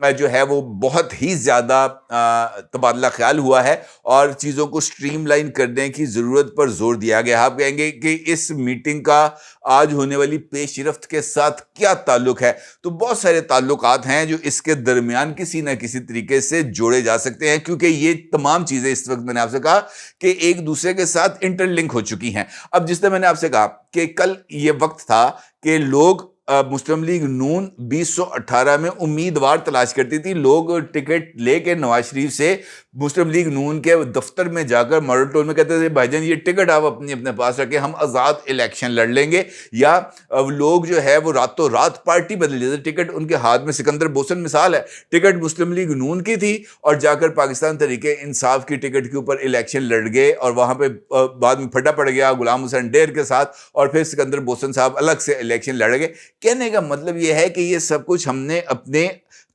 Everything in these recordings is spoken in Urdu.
جو ہے وہ بہت ہی زیادہ تبادلہ خیال ہوا ہے اور چیزوں کو سٹریم لائن کرنے کی ضرورت پر زور دیا گیا. آپ کہیں گے کہ اس میٹنگ کا آج ہونے والی پیش رفت کے ساتھ کیا تعلق ہے؟ تو بہت سارے تعلقات ہیں جو اس کے درمیان کسی نہ کسی طریقے سے جوڑے جا سکتے ہیں، کیونکہ یہ تمام چیزیں اس وقت میں نے آپ سے کہا کہ ایک دوسرے کے ساتھ انٹر لنک ہو چکی ہیں. اب جس طرح میں نے آپ سے کہا کہ کل یہ وقت تھا کہ لوگ مسلم لیگ نون 2018 میں امیدوار تلاش کرتی تھی. لوگ ٹکٹ لے کے نواز شریف سے مسلم لیگ نون کے دفتر میں جا کر ماڈل ٹاؤن میں کہتے تھے بھائی جان یہ ٹکٹ آپ اپنے پاس رکھیں، ہم آزاد الیکشن لڑ لیں گے. یا لوگ جو ہے وہ راتوں رات پارٹی بدل لیتے. ٹکٹ ان کے ہاتھ میں، سکندر بوسن مثال ہے، ٹکٹ مسلم لیگ نون کی تھی اور جا کر پاکستان تحریک انصاف کی ٹکٹ کے اوپر الیکشن لڑ گئے اور وہاں پہ بعد میں پھڈا پڑ گیا غلام حسین ڈیر کے ساتھ اور پھر سکندر بوسن صاحب الگ سے الیکشن لڑ گئے. کہنے کا مطلب یہ ہے کہ یہ سب کچھ ہم نے اپنے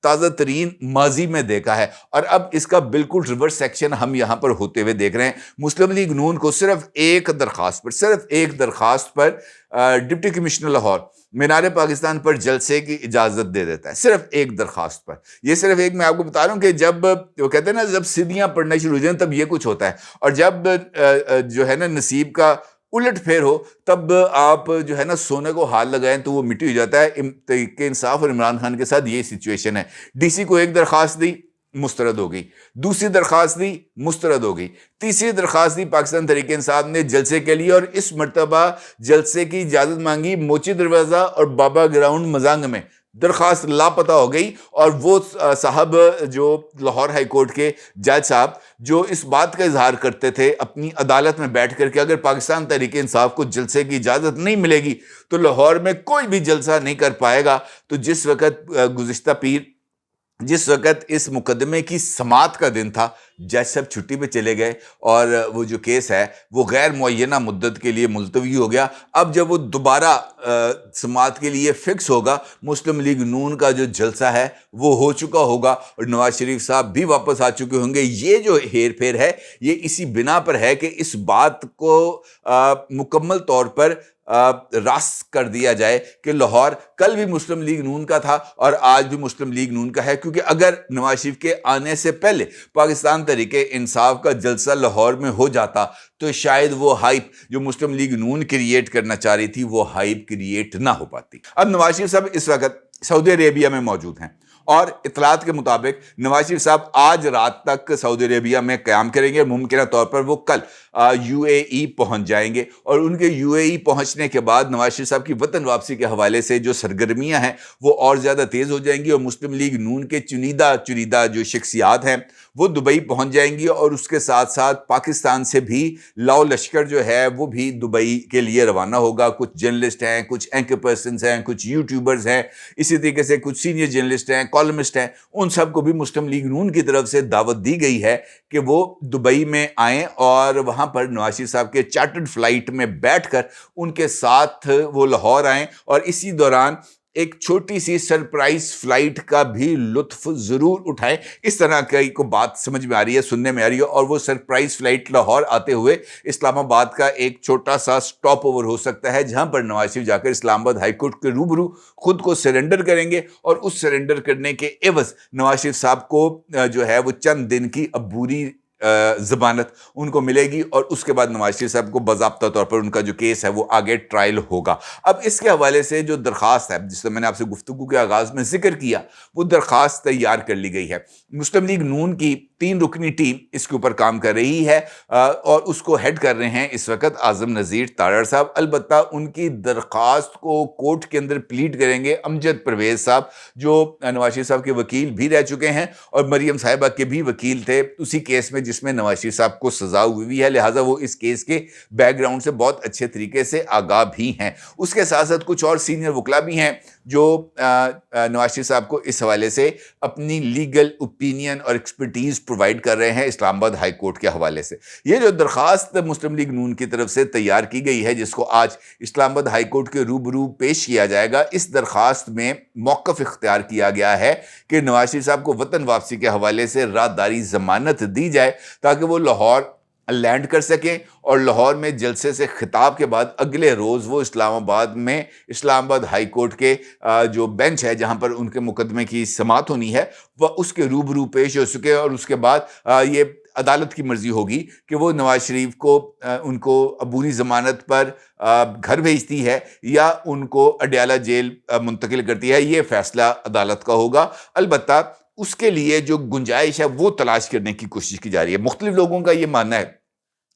تازہ ترین ماضی میں دیکھا ہے اور اب اس کا بالکل ریورس سیکشن ہم یہاں پر ہوتے ہوئے دیکھ رہے ہیں. مسلم لیگ نون کو صرف ایک درخواست پر ڈپٹی کمشنر لاہور مینار پاکستان پر جلسے کی اجازت دے دیتا ہے، صرف ایک درخواست پر. یہ صرف ایک، میں آپ کو بتا رہا ہوں کہ جب وہ کہتے ہیں نا جب سیدھیاں پڑنا شروع ہو جائیں تب یہ کچھ ہوتا ہے، اور جب جو ہے نا نصیب کا الٹ پھیر ہو تب آپ جو ہے نا سونے کو ہاتھ لگائیں تو وہ مٹی ہو جاتا ہے. تحریک انصاف اور عمران خان کے ساتھ یہ سچویشن ہے. ڈی سی کو ایک درخواست دی، مسترد ہو گئی، دوسری درخواست دی، مسترد ہو گئی، تیسری درخواست دی پاکستان تحریک انصاف نے جلسے کے لیے، اور اس مرتبہ جلسے کی اجازت مانگی موچی دروازہ اور بابا گراؤنڈ مزانگ میں. درخواست لاپتہ ہو گئی اور وہ صاحب جو لاہور ہائی کورٹ کے جج صاحب جو اس بات کا اظہار کرتے تھے اپنی عدالت میں بیٹھ کر کہ اگر پاکستان تحریک انصاف کو جلسے کی اجازت نہیں ملے گی تو لاہور میں کوئی بھی جلسہ نہیں کر پائے گا. تو جس وقت گزشتہ پیر جس وقت اس مقدمے کی سماعت کا دن تھا، جج صاحب چھٹی پہ چلے گئے اور وہ جو کیس ہے وہ غیر معینہ مدت کے لیے ملتوی ہو گیا. اب جب وہ دوبارہ سماعت کے لیے فکس ہوگا، مسلم لیگ نون کا جو جلسہ ہے وہ ہو چکا ہوگا اور نواز شریف صاحب بھی واپس آ چکے ہوں گے. یہ جو ہیر پھیر ہے یہ اسی بنا پر ہے کہ اس بات کو مکمل طور پر راس کر دیا جائے کہ لاہور کل بھی مسلم لیگ نون کا تھا اور آج بھی مسلم لیگ نون کا ہے. کیونکہ اگر نواز شریف کے آنے سے پہلے پاکستان تحریک انصاف کا جلسہ لاہور میں ہو جاتا تو شاید وہ ہائپ جو مسلم لیگ نون کریٹ کرنا چاہ رہی تھی وہ ہائپ کریٹ نہ ہو پاتی. اب نواز شریف صاحب اس وقت سعودی عربیہ میں موجود ہیں اور اطلاعات کے مطابق نواز شریف صاحب آج رات تک سعودی عربیہ میں قیام کریں گے اور ممکنہ طور پر وہ کل یو اے ای پہنچ جائیں گے. اور ان کے یو اے ای پہنچنے کے بعد نواز شریف صاحب کی وطن واپسی کے حوالے سے جو سرگرمیاں ہیں وہ اور زیادہ تیز ہو جائیں گی اور مسلم لیگ نون کے چنیدہ جو شخصیات ہیں وہ دبئی پہنچ جائیں گی اور اس کے ساتھ ساتھ پاکستان سے بھی لاؤ لشکر جو ہے وہ بھی دبئی کے لیے روانہ ہوگا. کچھ جرنلسٹ ہیں، کچھ اینکر پرسنز ہیں، کچھ یوٹیوبرز ہیں، اسی طریقے سے کچھ سینئر جرنلسٹ ہیں، کالمسٹ ہیں. ان سب کو بھی مسلم لیگ نون کی طرف سے دعوت دی گئی ہے کہ وہ دبئی میں آئیں اور وہاں پر نواز شریف صاحب کے چارٹرڈ فلائٹ میں بیٹھ کر ان کے ساتھ وہ لاہور آئیں اور اسی دوران ایک چھوٹی سی سرپرائز فلائٹ کا بھی لطف ضرور اٹھائیں. اس طرح کو بات سمجھ میں آ رہی ہے، سننے میں آ رہی ہے، اور وہ سرپرائز فلائٹ لاہور آتے ہوئے اسلام آباد کا ایک چھوٹا سا سٹاپ اوور ہو سکتا ہے جہاں پر نواز شریف جا کر اسلام آباد ہائی کورٹ کے روبرو خود کو سرنڈر کریں گے اور اس سرنڈر کرنے کے عوض نواز شریف صاحب کو جو ہے وہ چند دن کی عبوری ضمانت ان کو ملے گی اور اس کے بعد نواز شریف صاحب کو باضابطہ طور پر ان کا جو کیس ہے وہ آگے ٹرائل ہوگا. اب اس کے حوالے سے جو درخواست ہے جس میں نے آپ سے گفتگو کے آغاز میں ذکر کیا وہ درخواست تیار کر لی گئی ہے. مسلم لیگ نون کی 3 رکنی ٹیم اس کے اوپر کام کر رہی ہے اور اس کو ہیڈ کر رہے ہیں اس وقت اعظم نذیر تارڑ صاحب. البتہ ان کی درخواست کو کورٹ کے اندر پلیڈ کریں گے امجد پرویز صاحب جو نواز شریف صاحب کے وکیل بھی رہ چکے ہیں اور مریم صاحبہ کے بھی وکیل تھے اسی کیس میں جس میں نواز شریف صاحب کو سزا ہوئی ہے، لہٰذا وہ اس کیس کے بیک گراؤنڈ سے بہت اچھے طریقے سے آگاہ بھی ہیں. اس کے ساتھ ساتھ کچھ اور سینئر وکلا بھی ہیں جو نواز شریف صاحب کو اس حوالے سے اپنی لیگل اوپینین اور ایکسپرٹیز پرووائڈ کر رہے ہیں اسلام آباد ہائی کورٹ کے حوالے سے. یہ جو درخواست مسلم لیگ نون کی طرف سے تیار کی گئی ہے جس کو آج اسلام آباد ہائی کورٹ کے روبرو پیش کیا جائے گا، اس درخواست میں موقف اختیار کیا گیا ہے کہ نواز شریف صاحب کو وطن واپسی کے حوالے سے رات داری ضمانت دی جائے تاکہ وہ لاہور لینڈ کر سکیں اور لاہور میں جلسے سے خطاب کے بعد اگلے روز وہ اسلام آباد میں اسلام آباد ہائی کورٹ کے جو بینچ ہے جہاں پر ان کے مقدمے کی سماعت ہونی ہے وہ اس کے روبرو پیش ہو سکے، اور اس کے بعد یہ عدالت کی مرضی ہوگی کہ وہ نواز شریف کو ان کو عبوری ضمانت پر گھر بھیجتی ہے یا ان کو اڈیالہ جیل منتقل کرتی ہے۔ یہ فیصلہ عدالت کا ہوگا، البتہ اس کے لیے جو گنجائش ہے وہ تلاش کرنے کی کوشش کی جا رہی ہے۔ مختلف لوگوں کا یہ ماننا ہے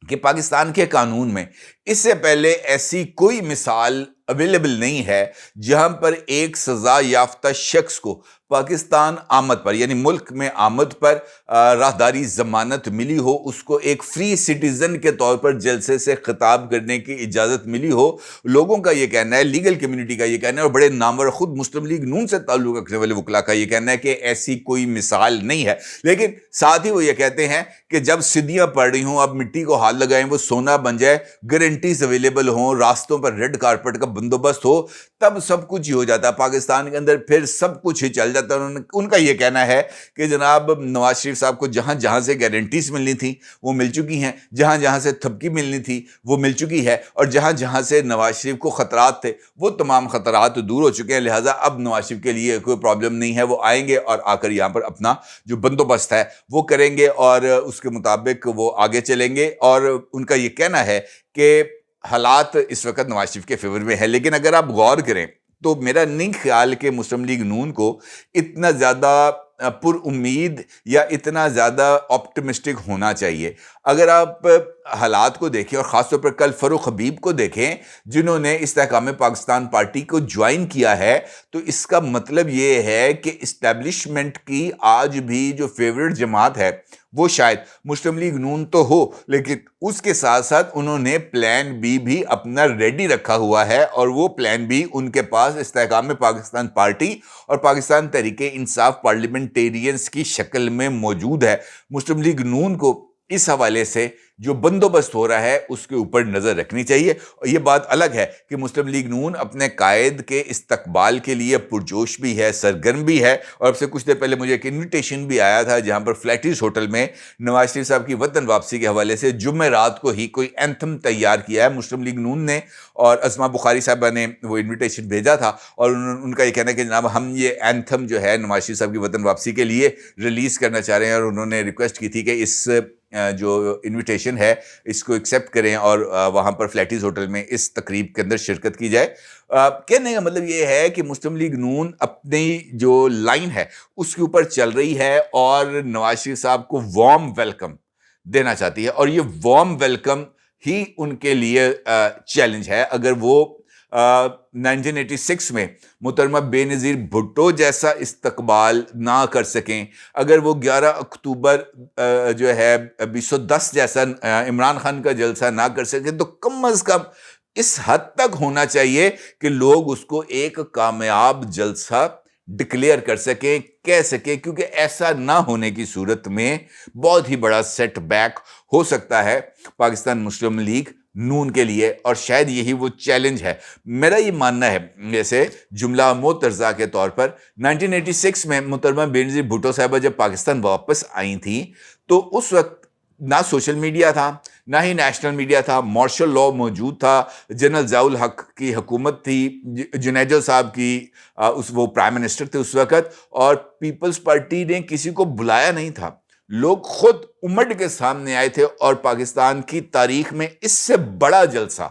کہ پاکستان کے قانون میں اس سے پہلے ایسی کوئی مثال اویلیبل نہیں ہے جہاں پر ایک سزا یافتہ شخص کو پاکستان آمد پر، یعنی ملک میں آمد پر راہداری ضمانت ملی ہو، اس کو ایک فری سٹیزن کے طور پر جلسے سے خطاب کرنے کی اجازت ملی ہو۔ لوگوں کا یہ کہنا ہے، لیگل کمیونٹی کا یہ کہنا ہے، اور بڑے نامور خود مسلم لیگ نون سے تعلق رکھنے والے وکلاء کا یہ کہنا ہے کہ ایسی کوئی مثال نہیں ہے۔ لیکن ساتھ ہی وہ یہ کہتے ہیں کہ جب صدیاں پڑ رہی ہوں، اب مٹی کو ہاتھ لگائیں وہ سونا بن جائے، گارنٹیز اویلیبل ہوں، راستوں پر ریڈ کارپٹ کا بندوبست ہو، تب سب کچھ ہی ہو جاتا ہے پاکستان کے اندر، پھر سب کچھ ہی چل جاتا ہے۔ ان کا یہ کہنا ہے کہ جناب نواز شریف صاحب کو جہاں جہاں سے گارنٹیز ملنی تھی وہ مل چکی ہیں، جہاں جہاں سے تھپکی ملنی تھی وہ مل چکی ہے، اور جہاں جہاں سے نواز شریف کو خطرات تھے وہ تمام خطرات دور ہو چکے ہیں، لہٰذا اب نواز شریف کے لیے کوئی پرابلم نہیں ہے، وہ آئیں گے اور آ کر یہاں پر اپنا جو بندوبست ہے وہ کریں گے اور اس کے مطابق وہ آگے چلیں گے۔ اور ان کا یہ کہنا ہے کہ حالات اس وقت نواز شریف کے فیور میں ہے۔ لیکن اگر آپ غور کریں تو میرا نہیں خیال کہ مسلم لیگ نون کو اتنا زیادہ پر امید یا اتنا زیادہ آپٹمسٹک ہونا چاہیے۔ اگر آپ حالات کو دیکھیں اور خاص طور پر کل فروخ حبیب کو دیکھیں جنہوں نے استحکام پاکستان پارٹی کو جوائن کیا ہے، تو اس کا مطلب یہ ہے کہ اسٹیبلشمنٹ کی آج بھی جو فیورٹ جماعت ہے وہ شاید مسلم لیگ نون تو ہو، لیکن اس کے ساتھ ساتھ انہوں نے پلان بی بھی اپنا ریڈی رکھا ہوا ہے، اور وہ پلان بی ان کے پاس استحکام پاکستان پارٹی اور پاکستان تحریک انصاف پارلیمنٹیرینز کی شکل میں موجود ہے۔ مسلم لیگ نون کو اس حوالے سے جو بندوبست ہو رہا ہے اس کے اوپر نظر رکھنی چاہیے۔ اور یہ بات الگ ہے کہ مسلم لیگ نون اپنے قائد کے استقبال کے لیے پرجوش بھی ہے، سرگرم بھی ہے، اور اب سے کچھ دیر پہلے مجھے ایک انویٹیشن بھی آیا تھا جہاں پر فلیٹیز ہوٹل میں نواز شریف صاحب کی وطن واپسی کے حوالے سے جمعرات کو ہی کوئی اینتھم تیار کیا ہے مسلم لیگ نون نے، اور اسما بخاری صاحبہ نے وہ انویٹیشن بھیجا تھا، اور ان کا یہ کہنا ہے کہ جناب ہم یہ اینتھم جو ہے نواز شریف صاحب کی وطن واپسی کے لیے ریلیز کرنا چاہ رہے ہیں، اور انہوں نے ریکویسٹ کی تھی کہ اس جو انویٹیشن ہے اس کو ایکسیپٹ کریں اور وہاں پر فلیٹیز ہوٹل میں اس تقریب کے اندر شرکت کی جائے۔ کہنے کا مطلب یہ ہے کہ مسلم لیگ نون اپنی جو لائن ہے اس کے اوپر چل رہی ہے اور نواز شریف صاحب کو وارم ویلکم دینا چاہتی ہے، اور یہ وارم ویلکم ہی ان کے لیے چیلنج ہے۔ اگر وہ 1986 میں محترمہ بے نظیر بھٹو جیسا استقبال نہ کر سکیں، اگر وہ 11 اکتوبر جو ہے 2010 جیسا عمران خان کا جلسہ نہ کر سکیں، تو کم از کم اس حد تک ہونا چاہیے کہ لوگ اس کو ایک کامیاب جلسہ ڈکلیئر کر سکیں، کہہ سکیں، کیونکہ ایسا نہ ہونے کی صورت میں بہت ہی بڑا سیٹ بیک ہو سکتا ہے پاکستان مسلم لیگ نون کے لیے، اور شاید یہی وہ چیلنج ہے۔ میرا یہ ماننا ہے، جیسے جملہ موترزہ کے طور پر 1986 میں محترمہ بے نظیر بھٹو صاحبہ جب پاکستان واپس آئی تھیں تو اس وقت نہ سوشل میڈیا تھا، نہ ہی نیشنل میڈیا تھا، مارشل لاء موجود تھا، جنرل ضیاء الحق کی حکومت تھی، جنیجو صاحب کی وہ پرائم منسٹر تھے اس وقت، اور پیپلز پارٹی نے کسی کو بلایا نہیں تھا، لوگ خود امٹ کے سامنے آئے تھے، اور پاکستان کی تاریخ میں اس سے بڑا جلسہ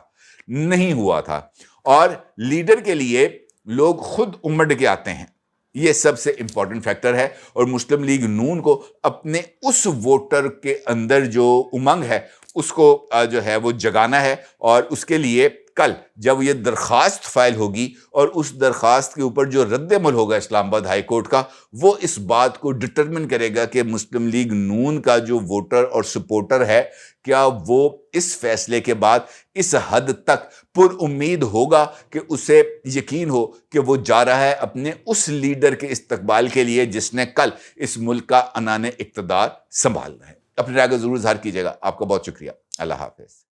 نہیں ہوا تھا، اور لیڈر کے لیے لوگ خود امٹ کے آتے ہیں، یہ سب سے امپورٹنٹ فیکٹر ہے۔ اور مسلم لیگ نون کو اپنے اس ووٹر کے اندر جو امنگ ہے اس کو جو ہے وہ جگانا ہے، اور اس کے لیے کل جب یہ درخواست فائل ہوگی اور اس درخواست کے اوپر جو رد عمل ہوگا اسلام آباد ہائی کورٹ کا، وہ اس بات کو ڈٹرمن کرے گا کہ مسلم لیگ نون کا جو ووٹر اور سپورٹر ہے کیا وہ اس فیصلے کے بعد اس حد تک پر امید ہوگا کہ اسے یقین ہو کہ وہ جا رہا ہے اپنے اس لیڈر کے استقبال کے لیے جس نے کل اس ملک کا عنان اقتدار سنبھالنا ہے۔ اپنی رائے کو ضرور اظہار کیجیے گا۔ آپ کا بہت شکریہ۔ اللہ حافظ۔